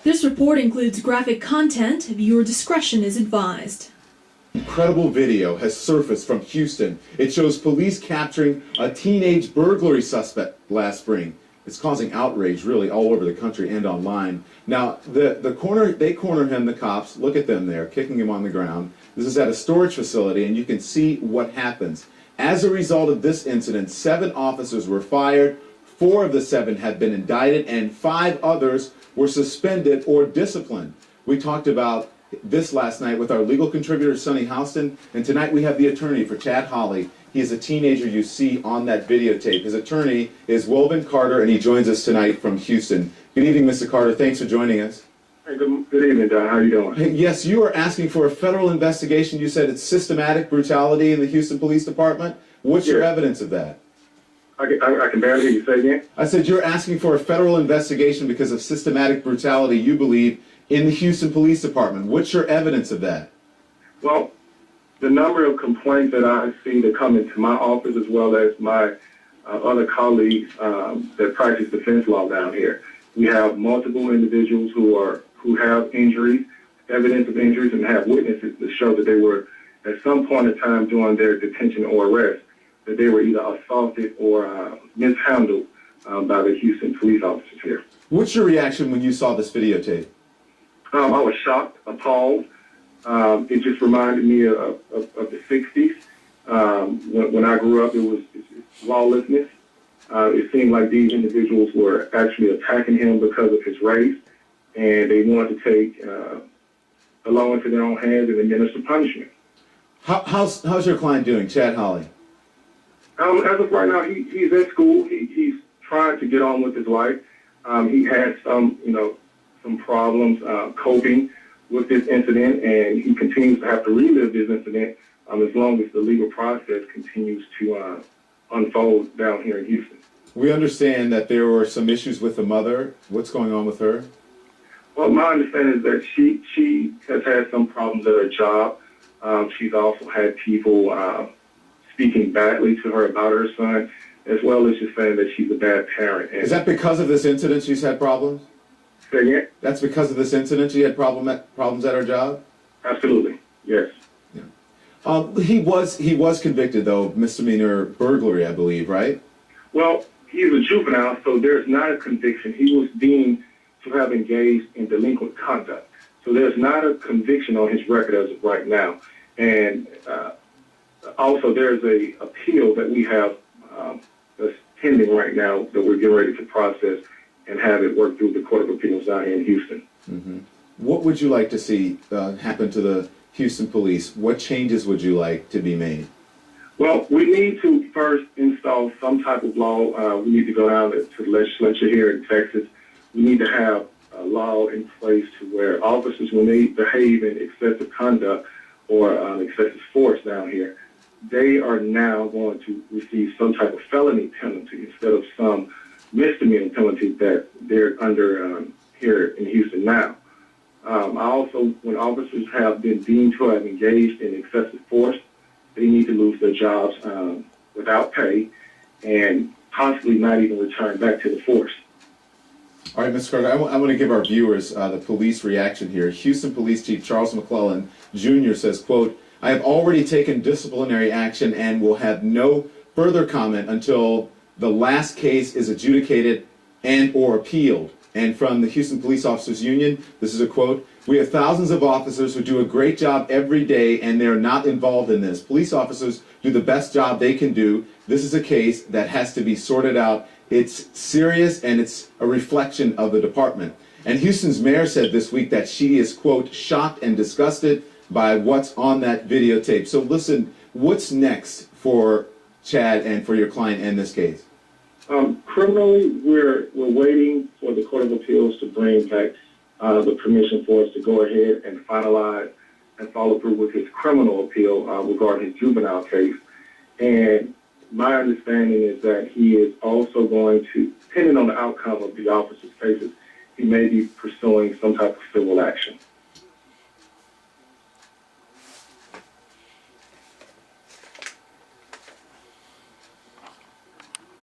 This report includes graphic content. Viewer discretion is advised. Incredible video has surfaced from Houston. It shows police capturing a teenage burglary suspect last spring. It's causing outrage really all over the country and online. Now, they corner him, the cops, look at them there, kicking him on the ground. This is at a storage facility, and you can see what happens. As a result of this incident, 7 officers were fired, 4 of the 7 have been indicted, and 5 others were suspended or disciplined. We talked about this last night with our legal contributor, Sonny Houston, and tonight we have the attorney for Chad Hawley. He is a teenager you see on that videotape. His attorney is Wilvin Carter, and he joins us tonight from Houston. Good evening, Mr. Carter. Thanks for joining us. Hey, good evening, Don. How are you doing? Hey, yes, you are asking for a federal investigation. You said it's systematic brutality in the Houston Police Department. What's your evidence of that? I can barely hear you. Say again? I said you're asking for a federal investigation because of systematic brutality, you believe, in the Houston Police Department. What's your evidence of that? Well, the number of complaints that I see that come into my office, as well as my other colleagues that practice defense law down here, we have multiple individuals who have injuries, evidence of injuries, and have witnesses to show that they were, at some point in time during their detention or arrest, that they were either assaulted or mishandled by the Houston police officers here. What's your reaction when you saw this videotape? I was shocked, appalled. It just reminded me of the 60s. When I grew up, it was lawlessness. It seemed like these individuals were actually attacking him because of his race, and they wanted to take the law into their own hands and administer punishment. How's your client doing, Chad Hawley? As of right now, he's at school. He's trying to get on with his life. He had some problems coping with this incident, and he continues to have to relive this incident as long as the legal process continues to unfold down here in Houston. We understand that there were some issues with the mother. What's going on with her? Well, my understanding is that she has had some problems at her job. She's also had people speaking badly to her about her son, as well as just saying that she's a bad parent. And is that because of this incident she's had problems? say again? That's because of this incident she had problems at her job? Absolutely, yes. Yeah. He was convicted, though, misdemeanor burglary, I believe, right? Well, he's a juvenile, so there's not a conviction. He was deemed to have engaged in delinquent conduct. So there's not a conviction on his record as of right now. And also there's a appeal that we have that's pending right now that we're getting ready to process and have it work through the Court of Appeals down here in Houston. Mm-hmm. What would you like to see happen to the Houston police? What changes would you like to be made? Well, we need to first install some type of law. We need to go down to the legislature here in Texas. We need to have a law in place to where officers, when they behave in excessive conduct or excessive force down here, they are now going to receive some type of felony penalty instead of some misdemeanor penalty that they're under here in Houston now. Also, when officers have been deemed to have engaged in excessive force, they need to lose their jobs without pay and possibly not even return back to the force. All right, Mr. Carter, I want to give our viewers the police reaction here. Houston Police Chief Charles McClellan Jr. says, quote, "I have already taken disciplinary action and will have no further comment until the last case is adjudicated and or appealed." And from the Houston Police Officers Union, this is a quote, "We have thousands of officers who do a great job every day and they're not involved in this. Police officers do the best job they can do. This is a case that has to be sorted out. It's serious and it's a reflection of the department." And Houston's mayor said this week that she is, quote, "shocked and disgusted by what's on that videotape." So listen, what's next for Chad and for your client in this case? Criminally, we're waiting for the Court of Appeals to bring back the permission for us to go ahead and finalize and follow through with his criminal appeal regarding his juvenile case. And my understanding is that he is also going to, depending on the outcome of the officer's cases, he may be pursuing some type of civil action.